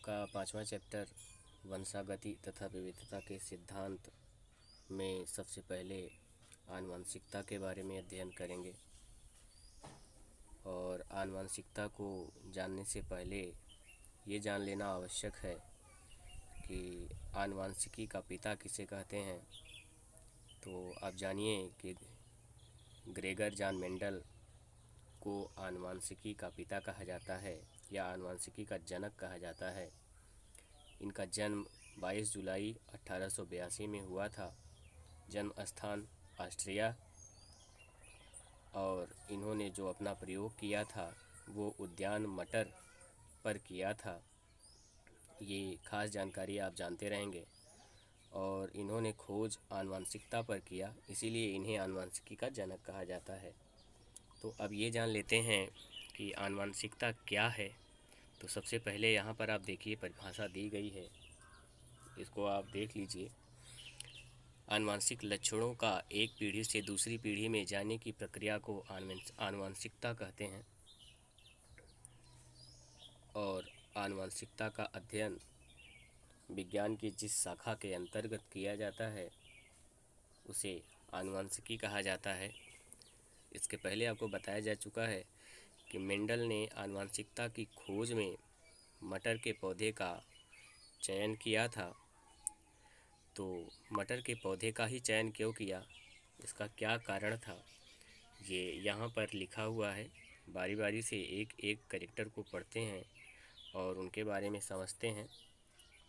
आपका पांचवा चैप्टर वंशागति तथा विविधता के सिद्धांत में सबसे पहले आनुवंशिकता के बारे में अध्ययन करेंगे। और आनुवंशिकता को जानने से पहले ये जान लेना आवश्यक है कि आनुवंशिकी का पिता किसे कहते हैं। तो आप जानिए कि ग्रेगर जॉन मेंडल को आनुवंशिकी का पिता कहा जाता है या आनुवंशिकी का जनक कहा जाता है। इनका जन्म 22 जुलाई 1882 में हुआ था। जन्म स्थान ऑस्ट्रिया, और इन्होंने जो अपना प्रयोग किया था वो उद्यान मटर पर किया था। ये खास जानकारी आप जानते रहेंगे। और इन्होंने खोज आनुवंशिकता पर किया, इसीलिए इन्हें आनुवंशिकी का जनक कहा जाता है। तो अब ये जान लेते हैं कि आनुवंशिकता क्या है। तो सबसे पहले यहाँ पर आप देखिए परिभाषा दी गई है, इसको आप देख लीजिए। आनुवंशिक लक्षणों का एक पीढ़ी से दूसरी पीढ़ी में जाने की प्रक्रिया को आनुवंशिकता कहते हैं। और आनुवंशिकता का अध्ययन विज्ञान की जिस शाखा के अंतर्गत किया जाता है उसे आनुवंशिकी कहा जाता है। इसके पहले आपको बताया जा चुका है कि मेंडल ने आनुवंशिकता की खोज में मटर के पौधे का चयन किया था। तो मटर के पौधे का ही चयन क्यों किया, इसका क्या कारण था, ये यहाँ पर लिखा हुआ है। बारी बारी से एक एक कैरेक्टर को पढ़ते हैं और उनके बारे में समझते हैं।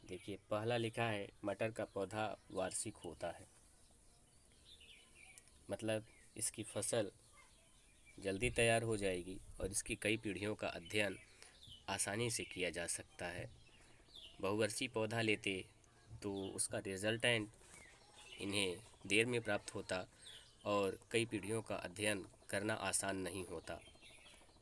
देखिए, पहला लिखा है मटर का पौधा वार्षिक होता है, मतलब इसकी फसल जल्दी तैयार हो जाएगी और इसकी कई पीढ़ियों का अध्ययन आसानी से किया जा सकता है। बहुवर्षीय पौधा लेते तो उसका रिजल्टेंट इन्हें देर में प्राप्त होता और कई पीढ़ियों का अध्ययन करना आसान नहीं होता।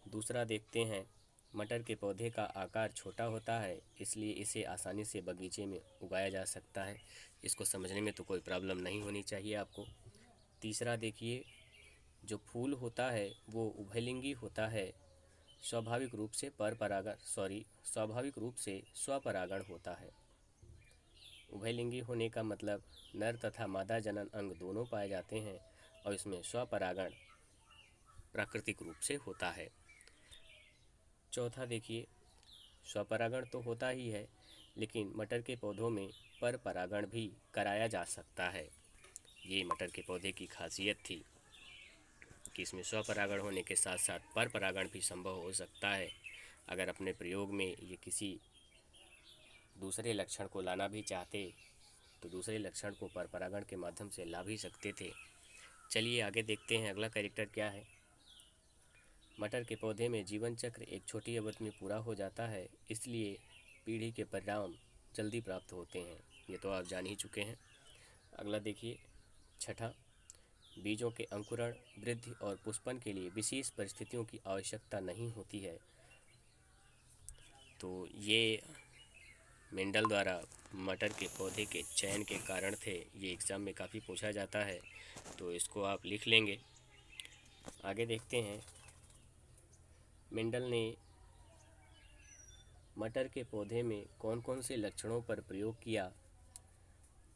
दूसरा देखते हैं, मटर के पौधे का आकार छोटा होता है, इसलिए इसे आसानी से बगीचे में उगाया जा सकता है। इसको समझने में तो कोई प्रॉब्लम नहीं होनी चाहिए आपको। तीसरा देखिए, जो फूल होता है वो उभयलिंगी होता है, स्वाभाविक रूप से स्वपरागण होता है। उभयलिंगी होने का मतलब नर तथा मादा जनन अंग दोनों पाए जाते हैं और इसमें स्वपरागण प्राकृतिक रूप से होता है। चौथा देखिए, स्वपरागण तो होता ही है, लेकिन मटर के पौधों में पर परागण भी कराया जा सकता है। ये मटर के पौधे की खासियत थी कि इसमें स्वपरागण होने के साथ साथ पर परागण भी संभव हो सकता है। अगर अपने प्रयोग में ये किसी दूसरे लक्षण को लाना भी चाहते तो दूसरे लक्षण को पर परागण के माध्यम से ला भी सकते थे। चलिए आगे देखते हैं अगला कैरेक्टर क्या है। मटर के पौधे में जीवन चक्र एक छोटी अवधि में पूरा हो जाता है, इसलिए पीढ़ी के परिणाम जल्दी प्राप्त होते हैं। ये तो आप जान ही चुके हैं। अगला देखिए, छठा, बीजों के अंकुरण, वृद्धि और पुष्पन के लिए विशेष परिस्थितियों की आवश्यकता नहीं होती है। तो ये मेंडल द्वारा मटर के पौधे के चयन के कारण थे। ये एग्ज़ाम में काफ़ी पूछा जाता है, तो इसको आप लिख लेंगे। आगे देखते हैं, मेंडल ने मटर के पौधे में कौन कौन से लक्षणों पर प्रयोग किया,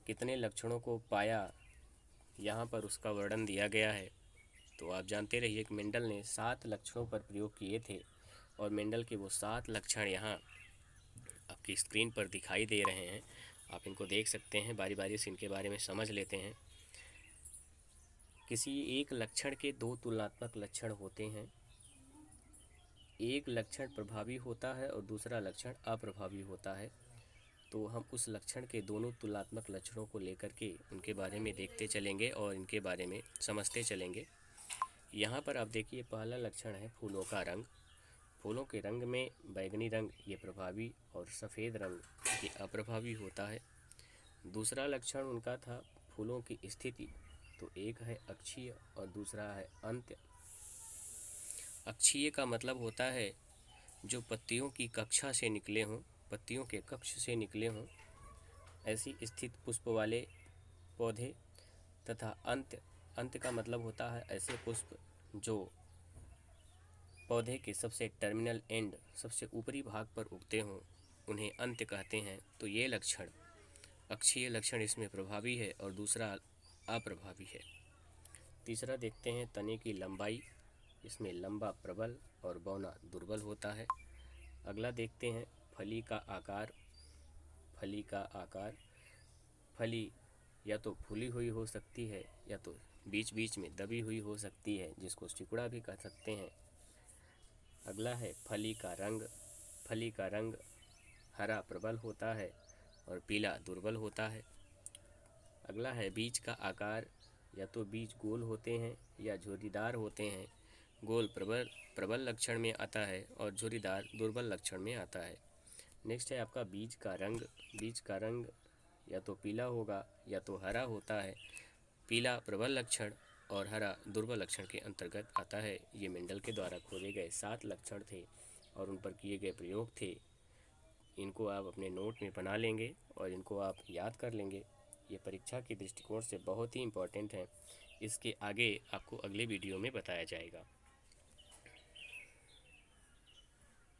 कितने लक्षणों को पाया, यहाँ पर उसका वर्णन दिया गया है। तो आप जानते रहिए कि मेंडल ने 7 लक्षणों पर प्रयोग किए थे और मेंडल के वो 7 लक्षण यहाँ आपकी स्क्रीन पर दिखाई दे रहे हैं। आप इनको देख सकते हैं, बारी बारी से इनके बारे में समझ लेते हैं। किसी एक लक्षण के 2 तुलनात्मक लक्षण होते हैं। एक लक्षण प्रभावी होता है और दूसरा लक्षण अप्रभावी होता है। तो हम उस लक्षण के दोनों तुलनात्मक लक्षणों को लेकर के उनके बारे में देखते चलेंगे और इनके बारे में समझते चलेंगे। यहाँ पर आप देखिए, पहला लक्षण है फूलों का रंग। फूलों के रंग में बैंगनी रंग ये प्रभावी और सफ़ेद रंग ये अप्रभावी होता है। दूसरा लक्षण उनका था फूलों की स्थिति। तो एक है अक्षीय और दूसरा है अंत्य। अक्षीय का मतलब होता है जो पत्तियों की कक्षा से निकले हों, पत्तियों के कक्ष से निकले हों, ऐसी स्थित पुष्प वाले पौधे। तथा अंत्य का मतलब होता है ऐसे पुष्प जो पौधे के सबसे टर्मिनल एंड, सबसे ऊपरी भाग पर उगते हों, उन्हें अंत्य कहते हैं। तो ये लक्षण अक्षीय लक्षण इसमें प्रभावी है और दूसरा अप्रभावी है। तीसरा देखते हैं तने की लंबाई, इसमें लंबा प्रबल और बौना दुर्बल होता है। अगला देखते हैं फली का आकार। फली का आकार, फली या तो फूली हुई हो सकती है या तो बीच बीच में दबी हुई हो सकती है, जिसको सिकुड़ा भी कह सकते हैं। अगला है फली का रंग। फली का रंग हरा प्रबल होता है और पीला दुर्बल होता है। अगला है बीज का आकार, या तो बीज गोल होते हैं या झुर्रीदार होते हैं। गोल प्रबल लक्षण में आता है और झुर्रीदार दुर्बल लक्षण में आता है। नेक्स्ट है आपका बीज का रंग। बीज का रंग या तो पीला होगा या तो हरा होता है। पीला प्रबल लक्षण और हरा दुर्बल लक्षण के अंतर्गत आता है। ये मेंडल के द्वारा खोजे गए 7 लक्षण थे और उन पर किए गए प्रयोग थे। इनको आप अपने नोट में बना लेंगे और इनको आप याद कर लेंगे। ये परीक्षा के दृष्टिकोण से बहुत ही इम्पोर्टेंट है। इसके आगे आपको अगले वीडियो में बताया जाएगा।